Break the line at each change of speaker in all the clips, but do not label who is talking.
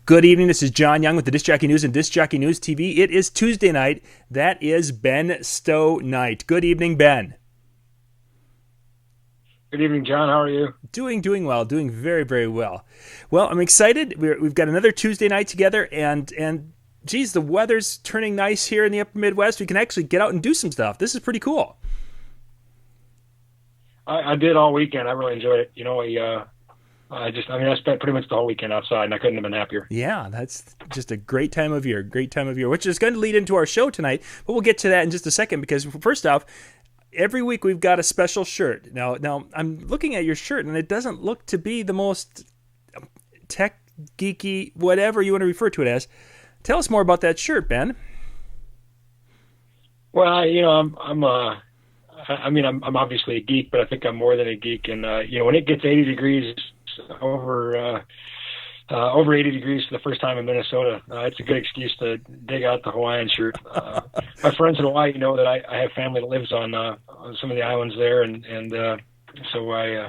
Good evening. This is John Young with the Disc Jockey News and Disc Jockey News TV. It is Tuesday night. That is Ben Stowe night. Good evening, Ben.
Good evening, John. How are you?
Doing well. Doing very, very well. Well, I'm excited. We've got another Tuesday night together, and geez, the weather's turning nice here in the Upper Midwest. We can actually get out and do some stuff. This is pretty cool.
I did all weekend. I really enjoyed it. You know, I spent pretty much the whole weekend outside, and I couldn't have been happier.
Yeah, that's just a great time of year, which is going to lead into our show tonight, but we'll get to that in just a second, because first off, every week we've got a special shirt. Now I'm looking at your shirt, and it doesn't look to be the most tech geeky, whatever you want to refer to it as. Tell us more about that shirt, Ben.
Well, I'm obviously a geek, but I think I'm more than a geek. And when it gets 80 degrees over 80 degrees for the first time in Minnesota, it's a good excuse to dig out the Hawaiian shirt. My friends in Hawaii know that I have family that lives on some of the islands there, and so I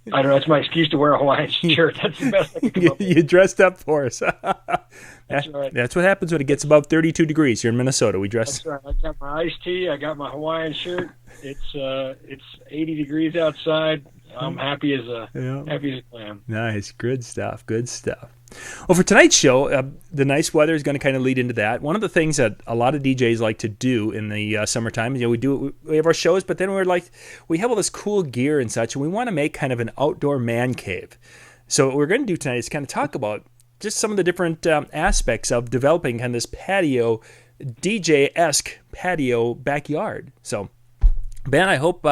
don't know. It's my excuse to wear a Hawaiian shirt. That's the best I can come up with.
You dressed up for us.
That's right.
That's what happens when it gets above 32 degrees here in Minnesota. We dress.
That's right. I got my iced tea. I got my Hawaiian shirt. It's 80 degrees outside. I'm happy as a clam.
Nice, good stuff. Well, for tonight's show, the nice weather is going to kind of lead into that. One of the things that a lot of DJs like to do in the summertime, we have our shows, but then we have all this cool gear and such, and we want to make kind of an outdoor man cave. So what we're going to do tonight is kind of talk about just some of the different aspects of developing kind of this patio, DJ-esque patio backyard. So, Ben, I hope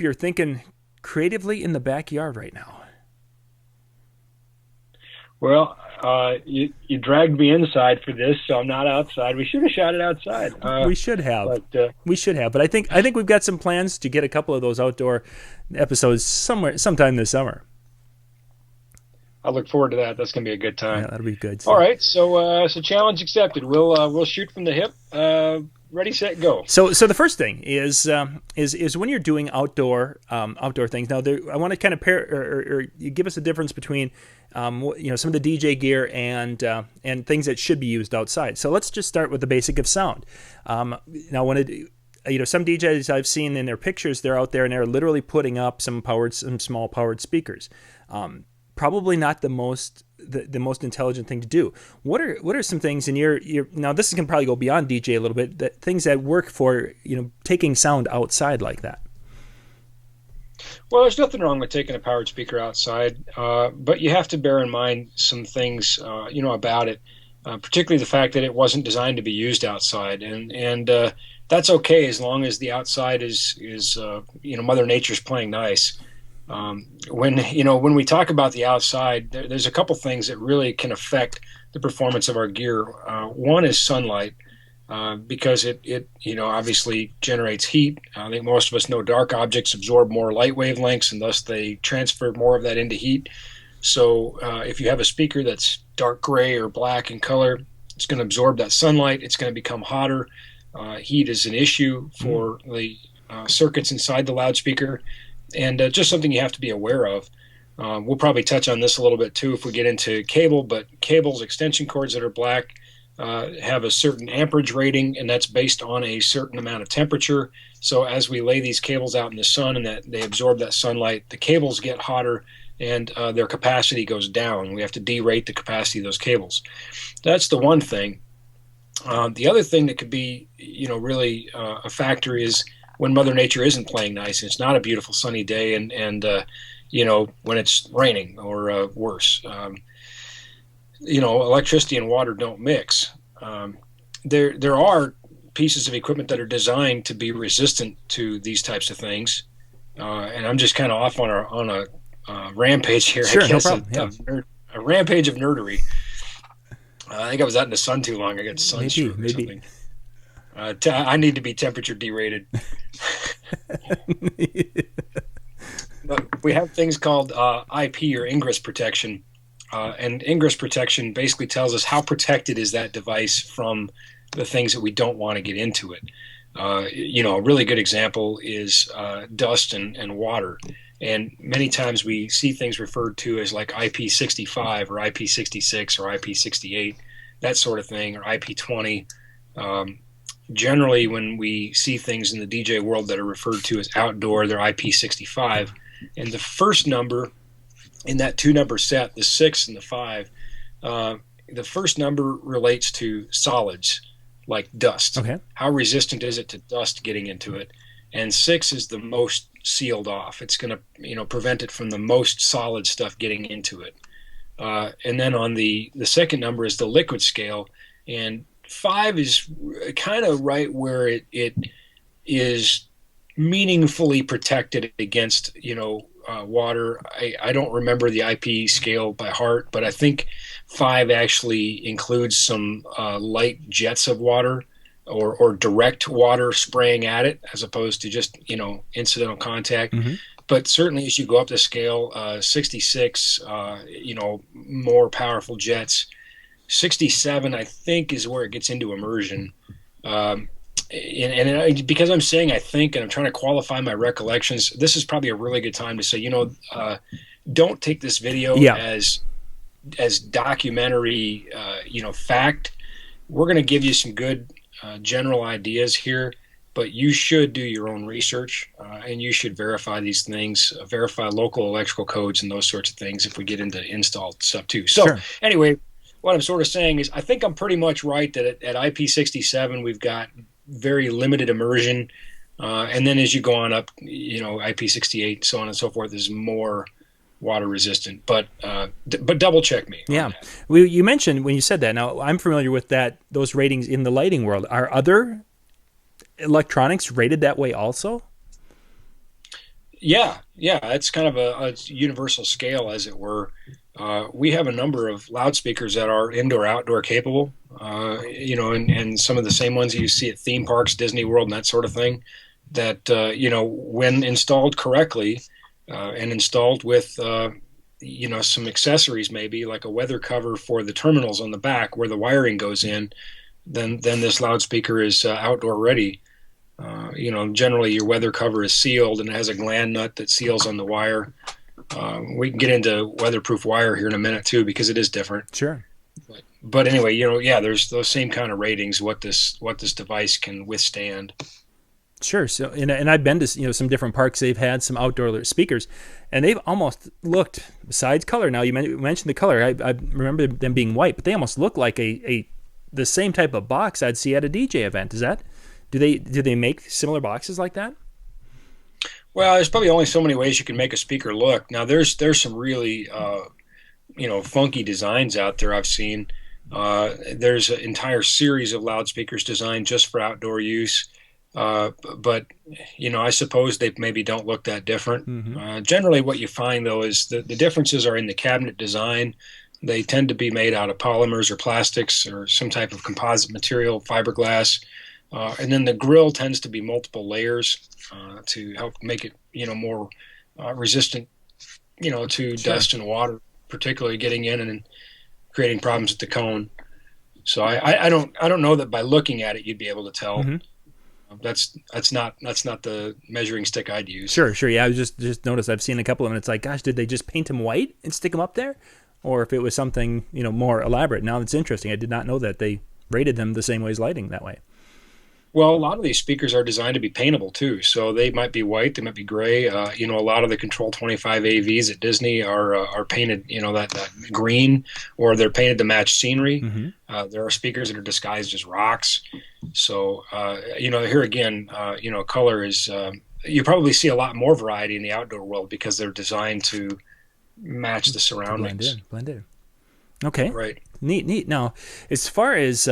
you're thinking creatively in the backyard right now.
Well, you dragged me inside for this, so I'm not outside. We should have shot it outside.
We should have. But I think we've got some plans to get a couple of those outdoor episodes sometime this summer.
I look forward to that. That's going to be a good time.
Yeah, that'll be good.
All right, so challenge accepted. We'll shoot from the hip. Ready, set, go.
So the first thing is when you're doing outdoor things. Now, I want to kind of pair or give us a difference between some of the DJ gear and things that should be used outside. So let's just start with the basic of sound. Now, some DJs I've seen in their pictures, they're out there and they're literally putting up some small powered speakers. Probably not the most intelligent thing to do. What are some things in your now this can probably go beyond DJ a little bit, things that work for taking sound outside like that?
Well, there's nothing wrong with taking a powered speaker outside, but you have to bear in mind some things about it, particularly the fact that it wasn't designed to be used outside, and that's okay as long as the outside is Mother Nature's playing nice. When we talk about the outside, there's a couple things that really can affect the performance of our gear. One is sunlight, because it obviously generates heat. I think most of us know dark objects absorb more light wavelengths, and thus they transfer more of that into heat. So if you have a speaker that's dark gray or black in color, it's going to absorb that sunlight. It's going to become hotter. Heat is an issue for the circuits inside the loudspeaker. And just something you have to be aware of. We'll probably touch on this a little bit too if we get into cable, but cables, extension cords that are black have a certain amperage rating, and that's based on a certain amount of temperature. So as we lay these cables out in the sun and that they absorb that sunlight, the cables get hotter and their capacity goes down. We have to derate the capacity of those cables. That's the one thing. The other thing that could be, really a factor is when Mother Nature isn't playing nice and it's not a beautiful sunny day, and when it's raining or worse. Electricity and water don't mix. There are pieces of equipment that are designed to be resistant to these types of things, and I'm just kind of off on a rampage here.
Sure,
I guess,
no problem.
a rampage of nerdery. I think I was out in the sun too long. I got sunstroke or something. I need to be temperature derated. But we have things called IP or ingress protection. And ingress protection basically tells us how protected is that device from the things that we don't want to get into it. A really good example is dust and water. And many times we see things referred to as like IP65 or IP66 or IP68, that sort of thing, or IP20. Generally, when we see things in the DJ world that are referred to as outdoor, they're IP65. And the first number in that two-number set, the 6 and the 5, the first number relates to solids like dust.
Okay.
How resistant is it to dust getting into it? And 6 is the most sealed off. It's going to prevent it from the most solid stuff getting into it. And then on the second number is the liquid scale, and 5 is kind of right where it is meaningfully protected against water. I don't remember the IP scale by heart, but I think 5 actually includes some light jets of water or direct water spraying at it, as opposed to just incidental contact.
Mm-hmm.
But certainly, as you go up the scale, 66, more powerful jets. 67, I think, is where it gets into immersion. Because I'm saying I think, and I'm trying to qualify my recollections, this is probably a really good time to say, don't take this video as documentary, fact. We're going to give you some good general ideas here, but you should do your own research, and you should verify these things, verify local electrical codes and those sorts of things if we get into installed stuff too. So Anyway, what I'm sort of saying is I think I'm pretty much right that at IP67 we've got very limited immersion, and then as you go on up, IP68, so on and so forth, is more water resistant. But double check me.
Yeah, well, you mentioned when you said that. Now I'm familiar with those ratings in the lighting world. Are other electronics rated that way also?
Yeah, it's kind of a universal scale, as it were. We have a number of loudspeakers that are indoor-outdoor capable, and some of the same ones you see at theme parks, Disney World, and that sort of thing, that, when installed correctly and installed with, some accessories, maybe like a weather cover for the terminals on the back where the wiring goes in, then this loudspeaker is outdoor ready. Generally your weather cover is sealed and it has a gland nut that seals on the wire. We can get into weatherproof wire here in a minute too, because it is different.
Sure.
But anyway, there's those same kind of ratings, what this device can withstand.
Sure. So, and I've been to some different parks. They've had some outdoor speakers, and they've almost looked, besides color. Now you mentioned the color. I remember them being white, but they almost look like the same type of box I'd see at a DJ event. Is that? Do they make similar boxes like that?
Well, there's probably only so many ways you can make a speaker look. Now, there's some really, funky designs out there I've seen. There's an entire series of loudspeakers designed just for outdoor use. But I suppose they maybe don't look that different. Mm-hmm. Generally, what you find, though, is the differences are in the cabinet design. They tend to be made out of polymers or plastics or some type of composite material, fiberglass. And then the grill tends to be multiple layers to help make it, more resistant, to dust and water, particularly getting in and creating problems with the cone. So I don't know that by looking at it you'd be able to tell. Mm-hmm. That's not the measuring stick I'd use.
Sure. Yeah, I was just noticed. I've seen a couple of them. It's like, gosh, did they just paint them white and stick them up there, or if it was something more elaborate? Now it's interesting. I did not know that they rated them the same way as lighting that way.
Well, a lot of these speakers are designed to be paintable too. So they might be white, they might be gray. A lot of the Control 25 AVs at Disney are painted, that green, or they're painted to match scenery. Mm-hmm. There are speakers that are disguised as rocks. So, here again, color is, you probably see a lot more variety in the outdoor world because they're designed to match the surroundings.
Blend in. Okay.
Right.
Neat. Now, as far as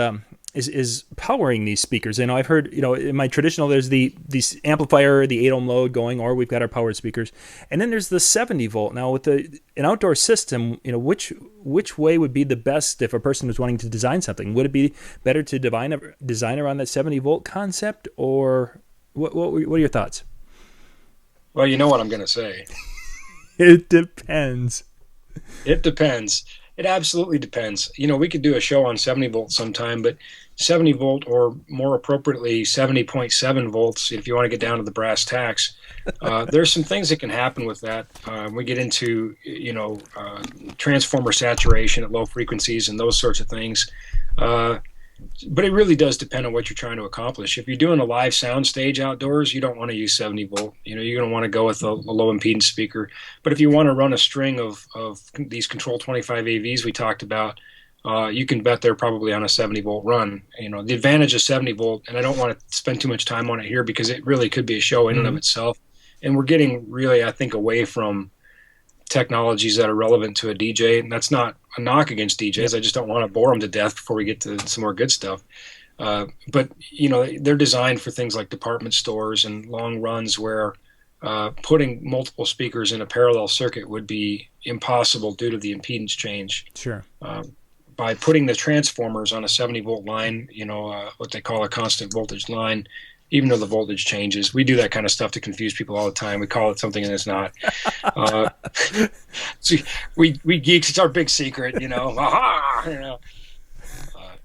is powering these speakers, I've heard, in my traditional, there's the amplifier, the 8 ohm load going, or we've got our powered speakers, and then there's the 70 volt. Now with an outdoor system, which way would be the best if a person was wanting to design something? Would it be better to design around that 70 volt concept, or what are your thoughts?
Well, you know what I'm going to say.
It depends.
It depends. It absolutely depends. We could do a show on 70 volts sometime, but 70 volt, or more appropriately 70.7 volts if you want to get down to the brass tacks. There's some things that can happen with that. We get into transformer saturation at low frequencies and those sorts of things. But it really does depend on what you're trying to accomplish. If you're doing a live sound stage outdoors, you don't want to use 70 volt. You're going to want to go with a low impedance speaker. But if you want to run a string of these Control 25 AVs we talked about, you can bet they're probably on a 70 volt run. The advantage of 70 volt, and I don't want to spend too much time on it here because it really could be a show in and of itself. And we're getting really, I think, away from technologies that are relevant to a DJ, and that's not a knock against DJs. I just don't want to bore them to death before we get to some more good stuff. But they're designed for things like department stores and long runs where putting multiple speakers in a parallel circuit would be impossible due to the impedance change.
Sure.
By putting the transformers on a 70 volt line, what they call a constant voltage line, even though the voltage changes. We do that kind of stuff to confuse people all the time. We call it something and it's not. So we geeks, it's our big secret, Aha!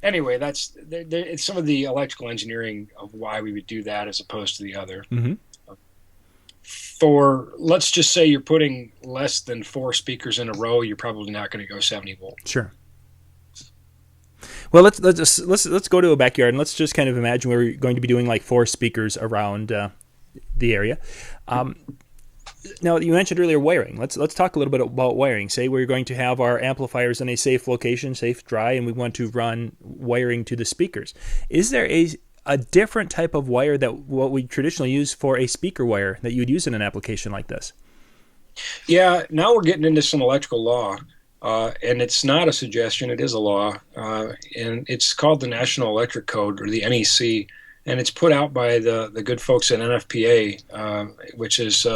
Anyway, that's it's some of the electrical engineering of why we would do that as opposed to the other.
Mm-hmm.
Let's just say you're putting less than 4 speakers in a row, you're probably not going to go 70 volt.
Sure. Well, let's go to a backyard and let's just kind of imagine we're going to be doing like 4 speakers around the area. Now, you mentioned earlier wiring. Let's talk a little bit about wiring. Say we're going to have our amplifiers in a safe location, safe, dry, and we want to run wiring to the speakers. Is there a different type of wire that what we traditionally use for a speaker wire that you would use in an application like this?
Yeah, now we're getting into some electrical law. And it's not a suggestion, it is a law, and it's called the National Electric Code, or the NEC, and it's put out by the good folks at NFPA, which is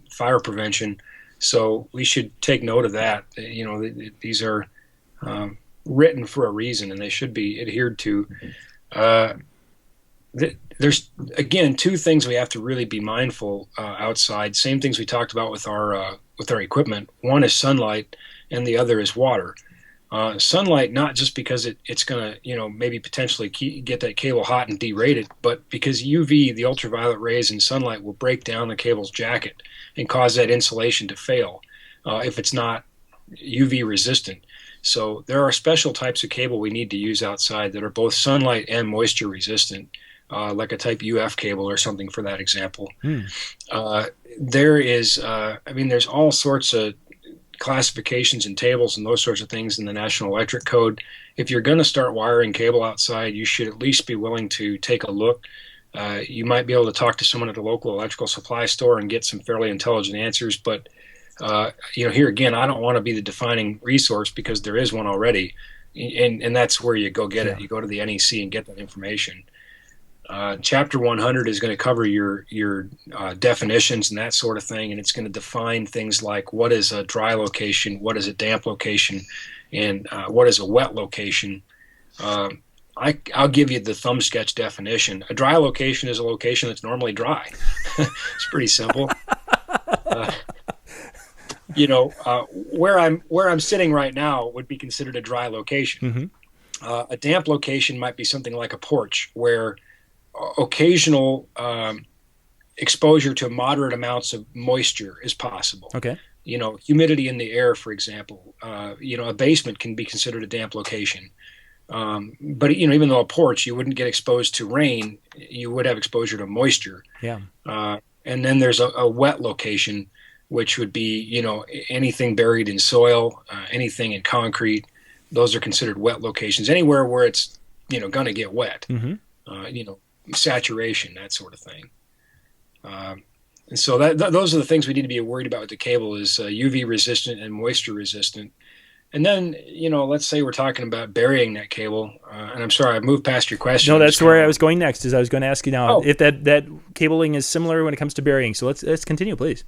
fire prevention. So we should take note of that. These are written for a reason, and they should be adhered to. There's, again, 2 things we have to really be mindful outside, same things we talked about with our equipment. One is sunlight, and the other is water. Sunlight, not just because it's going to, maybe potentially get that cable hot and derate it, but because UV, the ultraviolet rays in sunlight, will break down the cable's jacket and cause that insulation to fail if it's not UV resistant. So there are special types of cable we need to use outside that are both sunlight and moisture resistant, like a type UF cable or something for that example. There's all sorts of classifications and tables and those sorts of things in the National Electric Code. If you're going to start wiring cable outside, you should at least be willing to take a look. You might be able to talk to someone at a local electrical supply store and get some fairly intelligent answers, but here again, I don't want to be the defining resource because there is one already, and that's where you go get it. You go to the NEC and get that information. Chapter 100 is going to cover your definitions and that sort of thing, and it's going to define things like what is a dry location, what is a damp location, and what is a wet location. I'll give you the thumb sketch definition. A dry location is a location that's normally dry. It's pretty simple. Where I'm sitting right now would be considered a dry location. Mm-hmm. A damp location might be something like a porch where occasional exposure to moderate amounts of moisture is possible.
Okay.
Humidity in the air, for example. A basement can be considered a damp location. But even though a porch, you wouldn't get exposed to rain, you would have exposure to moisture.
Yeah.
And then there's a wet location, which would be, anything buried in soil, anything in concrete. Those are considered wet locations. Anywhere where it's, going to get wet. Mm-hmm. Saturation, that sort of thing. And so those are the things we need to be worried about with the cable is UV resistant and moisture resistant. And then, let's say we're talking about burying that cable. And I'm sorry, I moved past your question.
No, that's where I was going next. Is I was going to ask you now if that cabling is similar when it comes to burying. So let's continue, please.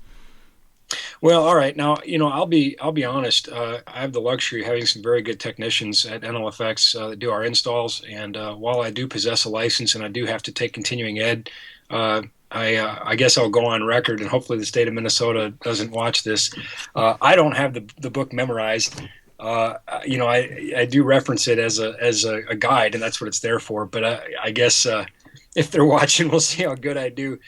Well, all right. Now, I'll be honest. I have the luxury of having some very good technicians at NLFX that do our installs. And while I do possess a license and I do have to take continuing ed, I guess I'll go on record, and hopefully the state of Minnesota doesn't watch this. I don't have the book memorized. I do reference it as a guide, and that's what it's there for. But I guess if they're watching, we'll see how good I do.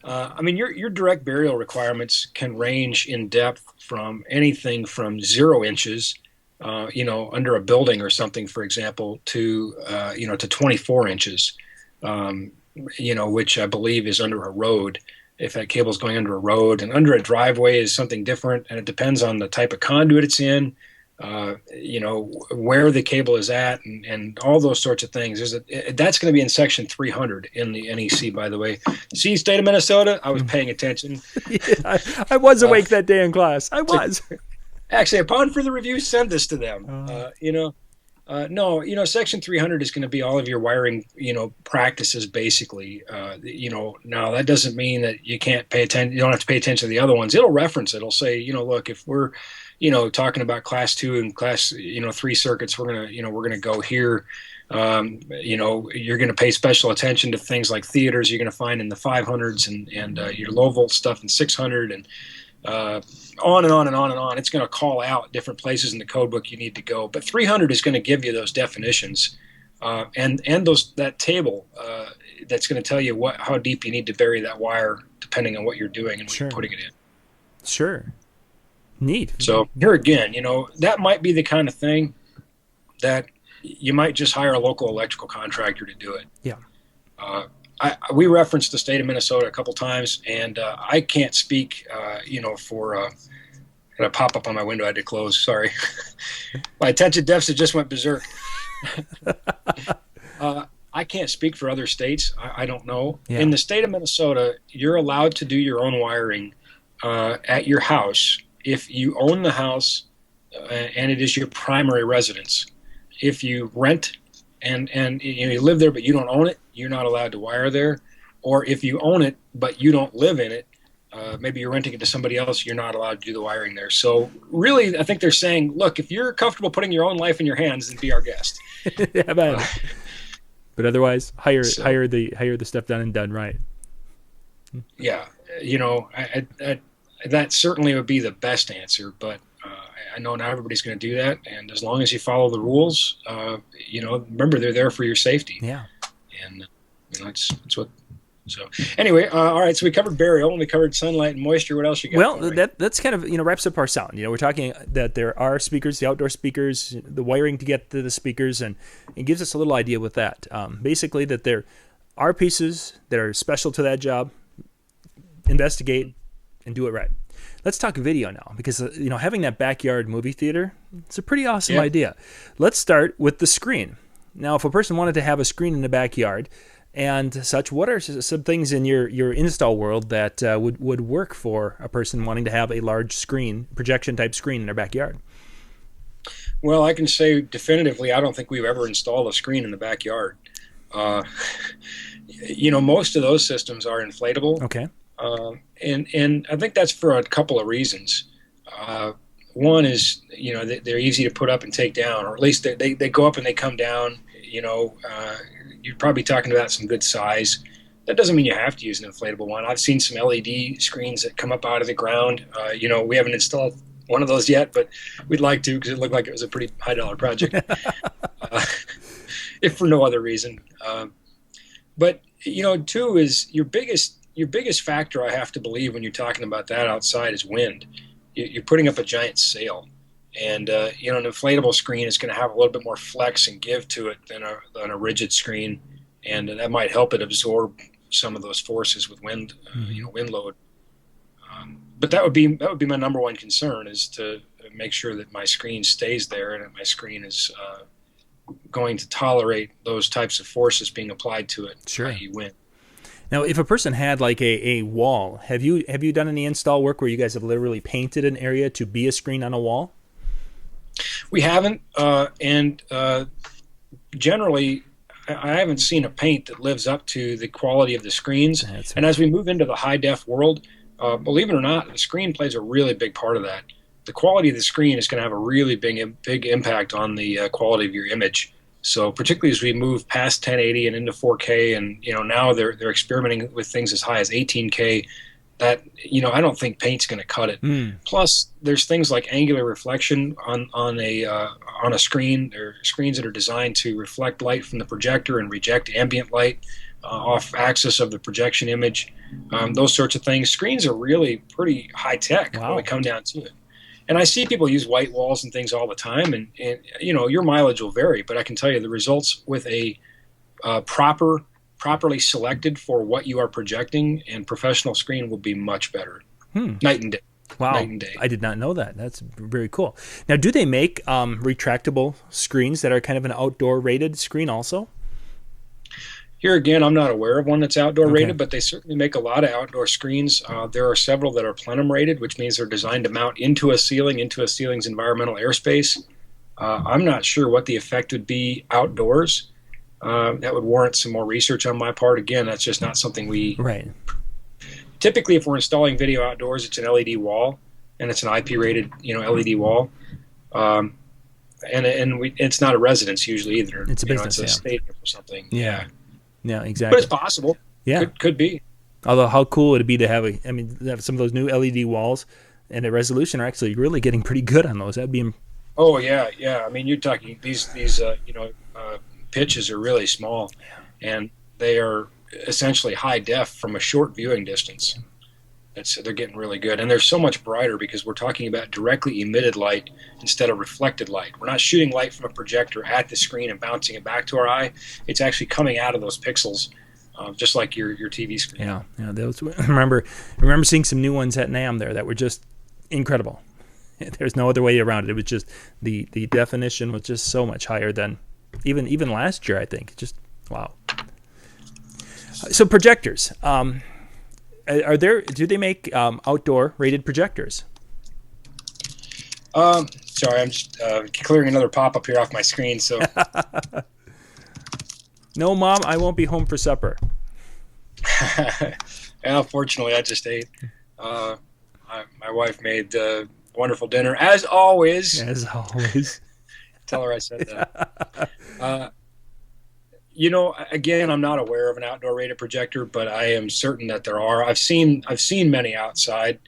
I mean, your direct burial requirements can range in depth from anything from 0 inches, under a building or something, for example, to 24 inches, which I believe is under a road. If that cable is going under a road, and under a driveway is something different, and it depends on the type of conduit it's in, where the cable is at, and all those sorts of things. That's going to be in section 300 in the NEC, by the way. See, state of Minnesota, I was paying attention.
Yeah, I was awake that day in class. I was.
Actually, upon further review, send this to them. Section 300 is going to be all of your wiring, practices, basically. Now that doesn't mean that you can't pay attention. You don't have to pay attention to the other ones. It'll reference it. It'll say, look, if we're, talking about class 2 and class, 3 circuits, we're going to go here. You're going to pay special attention to things like theaters you're going to find in the 500s and your low volt stuff in 600 and on and on and on and on. It's going to call out different places in the code book you need to go. But 300 is going to give you those definitions and that table that's going to tell you how deep you need to bury that wire depending on what you're doing and what you're putting it in.
Sure. Neat.
So here again, that might be the kind of thing that you might just hire a local electrical contractor to do it.
Yeah.
We referenced the state of Minnesota a couple times, and I can't speak, for a pop up on my window. I had to close. Sorry. My attention deficit just went berserk. I can't speak for other states. I don't know. Yeah. In the state of Minnesota, you're allowed to do your own wiring at your house if you own the house and it is your primary residence. If you rent and you live there but you don't own it, you're not allowed to wire there. Or if you own it but you don't live in it, maybe you're renting it to somebody else, you're not allowed to do the wiring there. So really, I think they're saying, look, if you're comfortable putting your own life in your hands, then be our guest.
Yeah, man. But otherwise, hire the stuff done and done right.
Yeah, that certainly would be the best answer, but I know not everybody's going to do that, and as long as you follow the rules, remember they're there for your safety.
Yeah,
and that's what. So anyway, all right. So we covered burial, and we covered sunlight and moisture. What else you got?
Well, that's kind of wraps up our sound. We're talking that there are speakers, the outdoor speakers, the wiring to get to the speakers, and it gives us a little idea with that. Basically, that there are pieces that are special to that job. Investigate and do it right. Let's talk video now, because having that backyard movie theater, it's a pretty awesome idea. Let's start with the screen. Now, if a person wanted to have a screen in the backyard and such, what are some things in your install world that would work for a person wanting to have a large screen, projection type screen in their backyard?
Well, I can say definitively, I don't think we've ever installed a screen in the backyard. Most of those systems are inflatable.
Okay.
And I think that's for a couple of reasons. One is, they're easy to put up and take down, or at least they go up and they come down. You're probably talking about some good size. That doesn't mean you have to use an inflatable one. I've seen some LED screens that come up out of the ground. We haven't installed one of those yet, but we'd like to, because it looked like it was a pretty high-dollar project, if for no other reason. But two is your biggest factor, I have to believe, when you're talking about that outside, is wind. You're putting up a giant sail, and an inflatable screen is going to have a little bit more flex and give to it than a rigid screen, and that might help it absorb some of those forces with wind, wind load. But that would be my number one concern, is to make sure that my screen stays there and that my screen is going to tolerate those types of forces being applied to it.
Sure.
i.e. wind.
Now, if a person had like a wall, have you done any install work where you guys have literally painted an area to be a screen on a wall?
We haven't, and generally, I haven't seen a paint that lives up to the quality of the screens. And as we move into the high-def world, believe it or not, the screen plays a really big part of that. The quality of the screen is going to have a really big impact on the quality of your image. So particularly as we move past 1080 and into 4K, and now they're experimenting with things as high as 18K, that, I don't think paint's going to cut it. Plus, there's things like angular reflection on a screen. There are screens that are designed to reflect light from the projector and reject ambient light off axis of the projection image. Those sorts of things. Screens are really pretty high tech when we come down to it. And I see people use white walls and things all the time, and your mileage will vary, but I can tell you the results with a properly selected for what you are projecting and professional screen will be much better. Night and day.
Wow.
Night and day.
I did not know that. That's very cool. Now, do they make retractable screens that are kind of an outdoor rated screen also?
Here again, I'm not aware of one that's outdoor rated, but they certainly make a lot of outdoor screens. There are several that are plenum rated, which means they're designed to mount into a ceiling's environmental airspace. I'm not sure what the effect would be outdoors. That would warrant some more research on my part. Again, that's just not something we...
Right.
Typically, if we're installing video outdoors, it's an LED wall, and it's an IP-rated, LED wall. And it's not a residence usually either.
It's a business,
it's a stadium or something.
Yeah, exactly.
But it's possible.
Yeah.
Could be.
Although, how cool would it be to have some of those new LED walls, and the resolution are actually really getting pretty good on those. That'd be...
Oh, yeah. I mean, you're talking these pitches are really small, and they are essentially high def from a short viewing distance. They're getting really good, and they're so much brighter because we're talking about directly emitted light instead of reflected light. We're not shooting light from a projector at the screen and bouncing it back to our eye. It's actually coming out of those pixels, just like your TV screen.
Yeah. Those. I remember seeing some new ones at NAMM there that were just incredible. There's no other way around it. It was just the definition was just so much higher than even last year, I think. Just wow. So projectors, do they make outdoor rated projectors?
Sorry, I'm just clearing another pop-up here off my screen. So
no, Mom, I won't be home for supper.
Well, fortunately, I just ate. My wife made wonderful dinner, as always.
As always.
Tell her I said that. Again, I'm not aware of an outdoor rated projector, but I am certain that there are. I've seen many outside.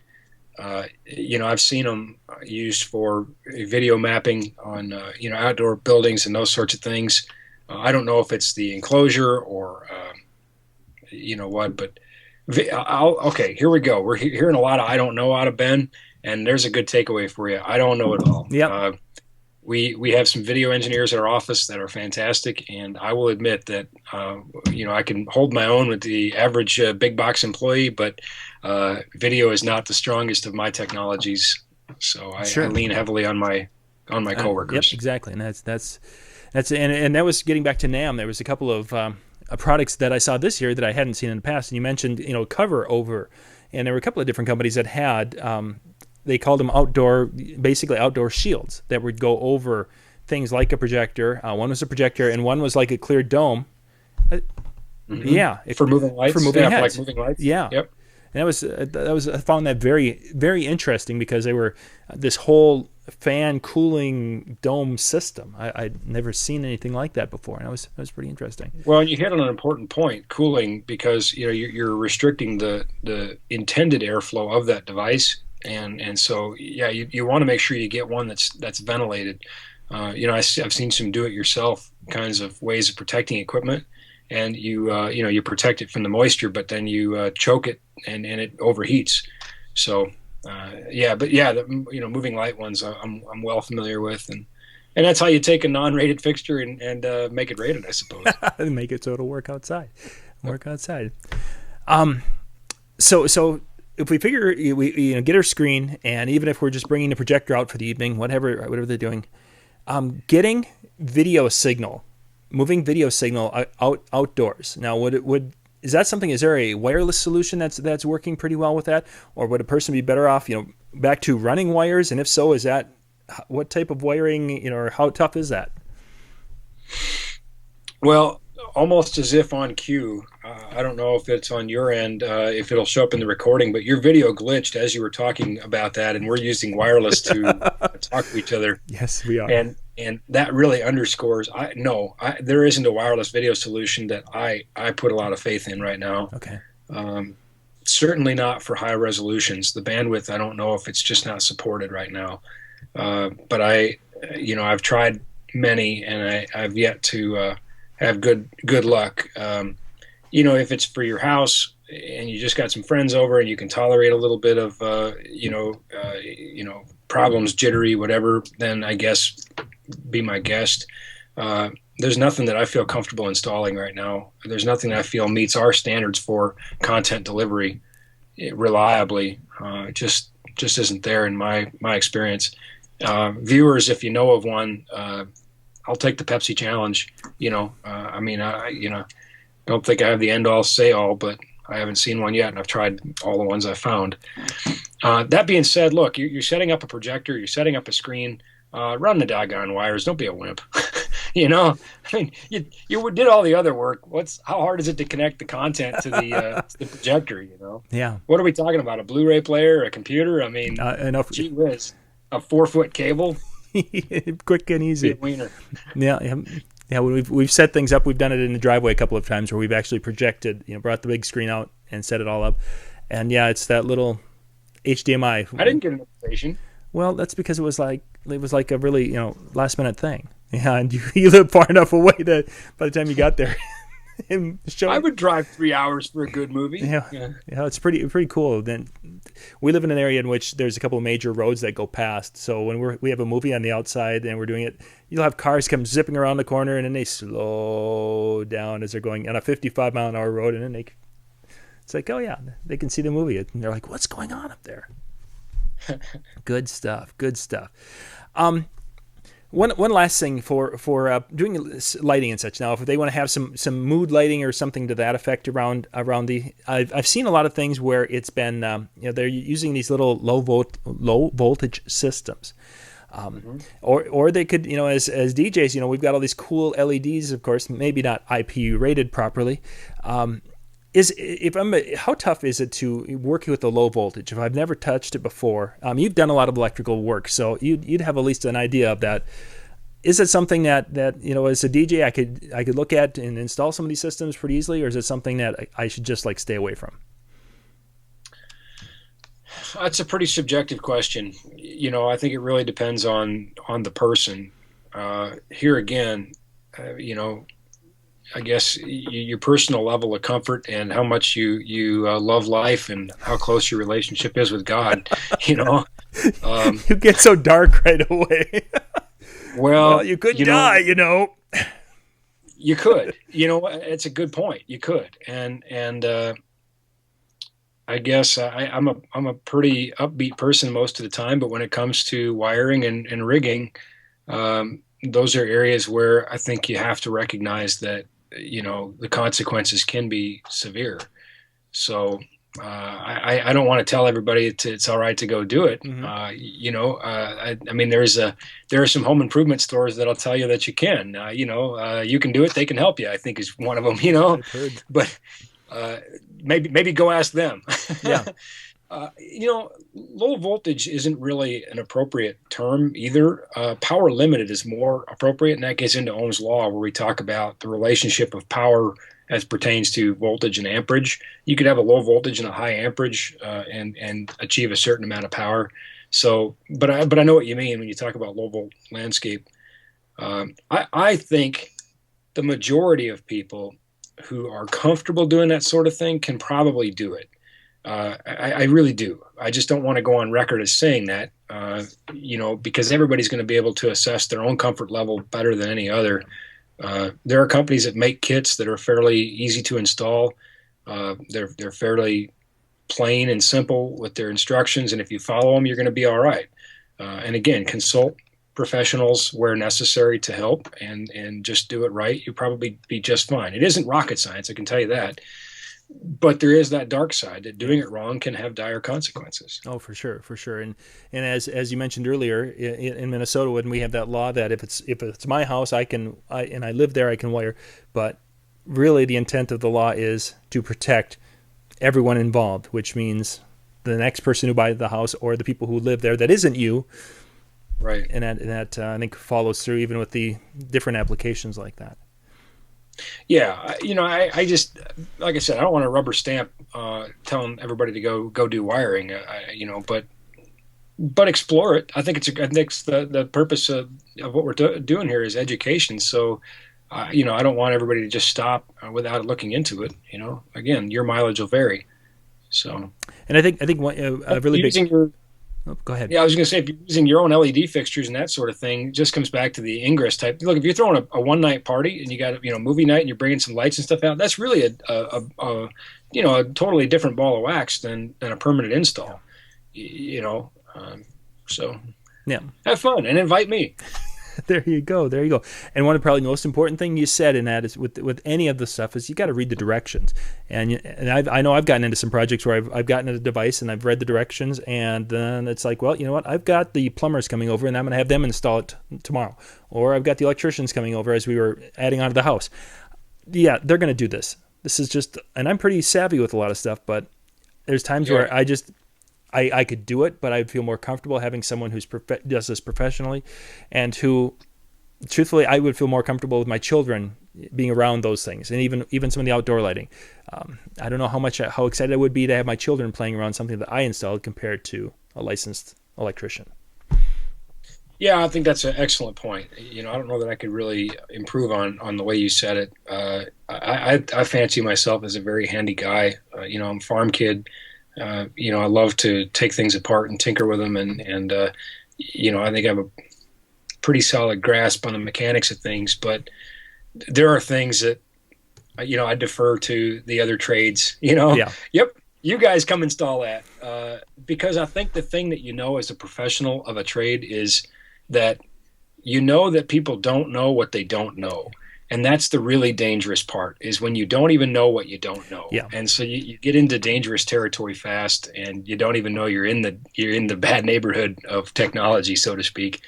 I've seen them used for video mapping on outdoor buildings and those sorts of things. I don't know if it's the enclosure or what, but okay, here we go. We're hearing a lot of I don't know out of Ben, and there's a good takeaway for you. I don't know it all.
Yeah.
We have some video engineers at our office that are fantastic, and I will admit that I can hold my own with the average big box employee, but video is not the strongest of my technologies, so I lean heavily on my coworkers.
Yep, exactly, and that's and that was getting back to NAMM. There was a couple of products that I saw this year that I hadn't seen in the past, and you mentioned cover over, and there were a couple of different companies that had. They called them outdoor shields that would go over things like a projector. One was a projector, and one was like a clear dome. Yeah,
for moving lights.
For moving heads.
Like moving lights.
Yeah.
Yep.
And that was I found that very, very interesting because they were this whole fan cooling dome system. I'd never seen anything like that before, and that was pretty interesting.
Well, you hit on an important point, cooling, because you're restricting the intended airflow of that device. And so, yeah, you want to make sure you get one that's ventilated. I've seen some do-it-yourself kinds of ways of protecting equipment, and you protect it from the moisture, but then you choke it and it overheats. So, moving light ones I'm well familiar with, and that's how you take a non-rated fixture and make it rated, I suppose.
Make it so it'll work outside. So. If we figure we get our screen, and even if we're just bringing the projector out for the evening, whatever they're doing, getting video signal, moving video signal outdoors. Now, is that something? Is there a wireless solution that's working pretty well with that, or would a person be better off, back to running wires? And if so, is that what type of wiring, or how tough is that?
Well, almost as if on cue. I don't know if it's on your end, if it'll show up in the recording, but your video glitched as you were talking about that, and we're using wireless to talk to each other.
Yes, we are.
And that really underscores, there isn't a wireless video solution that I put a lot of faith in right now.
Okay.
certainly not for high resolutions. The bandwidth, I don't know if it's just not supported right now. But I've tried many, and I've yet to have good luck. If it's for your house and you just got some friends over and you can tolerate a little bit of problems, jittery, whatever, then I guess be my guest. There's nothing that I feel comfortable installing right now. There's nothing that I feel meets our standards for content delivery reliably. Just isn't there in my experience. Viewers, if you know of one, I'll take the Pepsi challenge. Don't think I have the end all say all, but I haven't seen one yet, and I've tried all the ones I found. That being said, look, you're setting up a projector, you're setting up a screen. Run the doggone wires. Don't be a wimp. I mean, you did all the other work. How hard is it to connect the content to the projector?
Yeah.
What are we talking about? A Blu-ray player, a computer? I mean,
enough.
Gee whiz, a 4-foot cable.
Quick and easy. Yeah. When we've set things up, we've done it in the driveway a couple of times where we've actually projected, brought the big screen out and set it all up. And yeah, it's that little HDMI.
I didn't get an invitation.
Well, that's because it was like a really last minute thing. Yeah, and you live far enough away that by the time you got there,
I would drive 3 hours for a good movie.
Yeah, it's pretty cool. Then we live in an area in which there's a couple of major roads that go past. So when we have a movie on the outside and we're doing it, you'll have cars come zipping around the corner and then they slow down as they're going on a 55-mile-an-hour road, and then it's like, oh yeah, they can see the movie, and they're like, what's going on up there? Good stuff. One last thing for doing lighting and such. Now, if they want to have some mood lighting or something to that effect around I've seen a lot of things where it's been they're using these little low voltage systems, or they could as DJs we've got all these cool LEDs, of course, maybe not IPU rated properly. How tough is it to work with the low voltage? If I've never touched it before, you've done a lot of electrical work, so you'd have at least an idea of that. Is it something that as a DJ I could look at and install some of these systems pretty easily, or is it something that I should just stay away from?
That's a pretty subjective question. I think it really depends on the person. Here again, I guess your personal level of comfort and how much you love life and how close your relationship is with God.
You get so dark right away.
Well,
you could die.
You could. It's a good point. You could, and I guess I'm a pretty upbeat person most of the time. But when it comes to wiring and rigging, those are areas where I think you have to recognize that the consequences can be severe. So I don't want to tell everybody it's all right to go do it.
Mm-hmm.
I mean, there are some home improvement stores that'll tell you that you can. You can do it. They can help you, I think, is one of them. But maybe go ask them.
Yeah.
Low voltage isn't really an appropriate term either. Power limited is more appropriate, and that gets into Ohm's law, where we talk about the relationship of power as pertains to voltage and amperage. You could have a low voltage and a high amperage and achieve a certain amount of power. So, but I know what you mean when you talk about low volt landscape. I think the majority of people who are comfortable doing that sort of thing can probably do it. I really do. I just don't want to go on record as saying that, because everybody's going to be able to assess their own comfort level better than any other. There are companies that make kits that are fairly easy to install. They're fairly plain and simple with their instructions, and if you follow them, you're going to be all right. And again, consult professionals where necessary to help, and just do it right. You'll probably be just fine. It isn't rocket science, I can tell you that. But there is that dark side that doing it wrong can have dire consequences.
Oh, for sure. And as you mentioned earlier, in Minnesota, when we have that law that if it's my house, I live there, I can wire. But really, the intent of the law is to protect everyone involved, which means the next person who buys the house or the people who live there that isn't you.
Right.
And that I think follows through even with the different applications like that.
Yeah, I just, like I said, I don't want to rubber stamp telling everybody to go do wiring. But explore it. I think I think it's the purpose of what we're doing here is education. So, I don't want everybody to just stop without looking into it. Again, your mileage will vary. So,
And I think one, a really
using
big.
your
Oh, go ahead.
Yeah, I was going to say, if you're using your own LED fixtures and that sort of thing, it just comes back to the ingress type. Look, if you're throwing a one night party and you got movie night and you're bringing some lights and stuff out, that's really a totally different ball of wax than a permanent install. So
Yeah.
have fun and invite me.
There you go. And one of probably the most important thing you said in that is with any of the stuff is you got to read the directions. And I know I've gotten into some projects where I've gotten a device and I've read the directions, and then it's like, well, you know what? I've got the plumbers coming over and I'm going to have them install it tomorrow. Or I've got the electricians coming over as we were adding onto the house. Yeah, they're going to do this. This is just, and I'm pretty savvy with a lot of stuff, but there's times where I could do it, but I'd feel more comfortable having someone who's does this professionally, and who, truthfully, I would feel more comfortable with my children being around those things, and even some of the outdoor lighting. I don't know how excited I would be to have my children playing around something that I installed compared to a licensed electrician.
Yeah, I think that's an excellent point. I don't know that I could really improve on the way you said it. I fancy myself as a very handy guy. I'm a farm kid. I love to take things apart and tinker with them, and I think I have a pretty solid grasp on the mechanics of things. But there are things that I defer to the other trades.
Yeah.
Yep, you guys come install that, because I think the thing that as a professional of a trade is that that people don't know what they don't know. And that's the really dangerous part, is when you don't even know what you don't know.
Yeah.
And so you get into dangerous territory fast, and you don't even know you're in the bad neighborhood of technology, so to speak.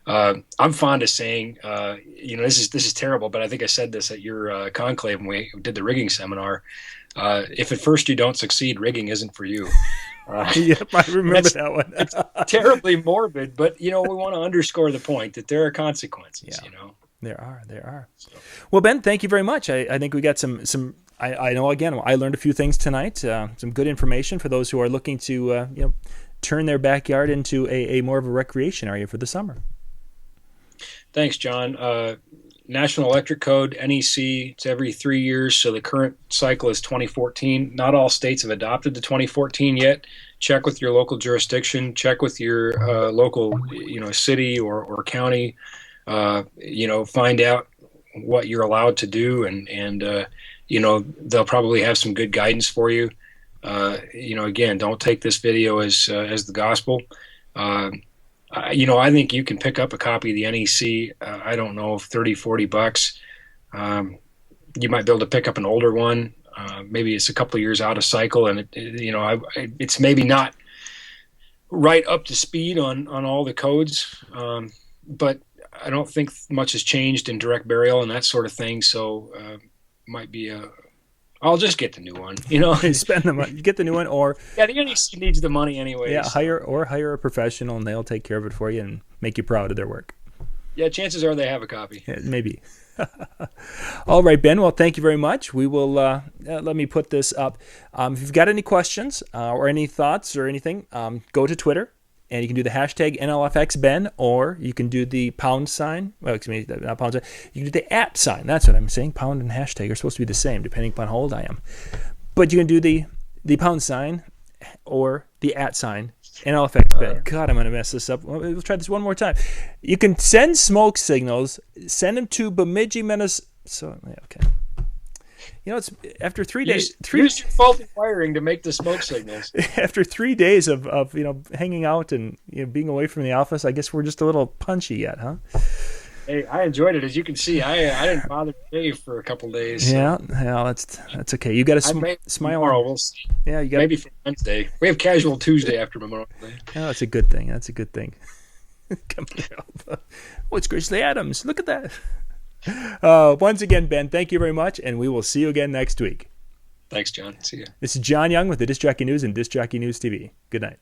I'm fond of saying, this is terrible, but I think I said this at your conclave when we did the rigging seminar. If at first you don't succeed, rigging isn't for you.
Yep, I remember that one.
It's terribly morbid, but we want to underscore the point that there are consequences.
Yeah. There are. Well, Ben, thank you very much. I think we got some. I know, again, I learned a few things tonight. Some good information for those who are looking to turn their backyard into a more of a recreation area for the summer.
Thanks, John. National Electric Code, NEC, it's every 3 years, so the current cycle is 2014. Not all states have adopted the 2014 yet. Check with your local jurisdiction. Check with your local, city or county. Find out what you're allowed to do, and they'll probably have some good guidance for you. Again, don't take this video as the gospel. I think you can pick up a copy of the NEC. I don't know, $30-$40. You might be able to pick up an older one. Maybe it's a couple of years out of cycle, and it's maybe not right up to speed on all the codes, but I don't think much has changed in direct burial and that sort of thing. So might be I'll just get the new one.
Spend the money, get the new one, or
the NEC needs the money anyway.
Yeah, hire a professional, and they'll take care of it for you and make you proud of their work.
Yeah, chances are they have a copy.
Yeah, maybe. All right, Ben. Well, thank you very much. We will let me put this up. If you've got any questions or any thoughts or anything, go to Twitter. And you can do the hashtag NLFXBen, or you can do the pound sign. Well, excuse me, not pound sign. You can do the @ sign. That's what I'm saying. Pound and hashtag are supposed to be the same, depending upon how old I am. But you can do the pound sign or the @ sign, NLFXBen. God, I'm going to mess this up. We'll try this one more time. You can send smoke signals. Send them to Bemidji, Minnesota. So, yeah, okay. It's after 3 days.
Use your faulty wiring to make the smoke signals.
After 3 days of hanging out and being away from the office, I guess we're just a little punchy yet, huh?
Hey, I enjoyed it. As you can see, I didn't bother to shave for a couple of days. So.
Yeah, that's okay. You got to smile.
Tomorrow, we'll see.
Yeah, you got
maybe for Wednesday. We have casual Tuesday after Memorial Day.
Oh, that's a good thing. Coming up. Oh, it's Grizzly Adams. Look at that. Once again, Ben, thank you very much, and we will see you again next week.
Thanks, John. See you.
This is John Young with the Disc Jockey News and Disc Jockey News TV. Good night.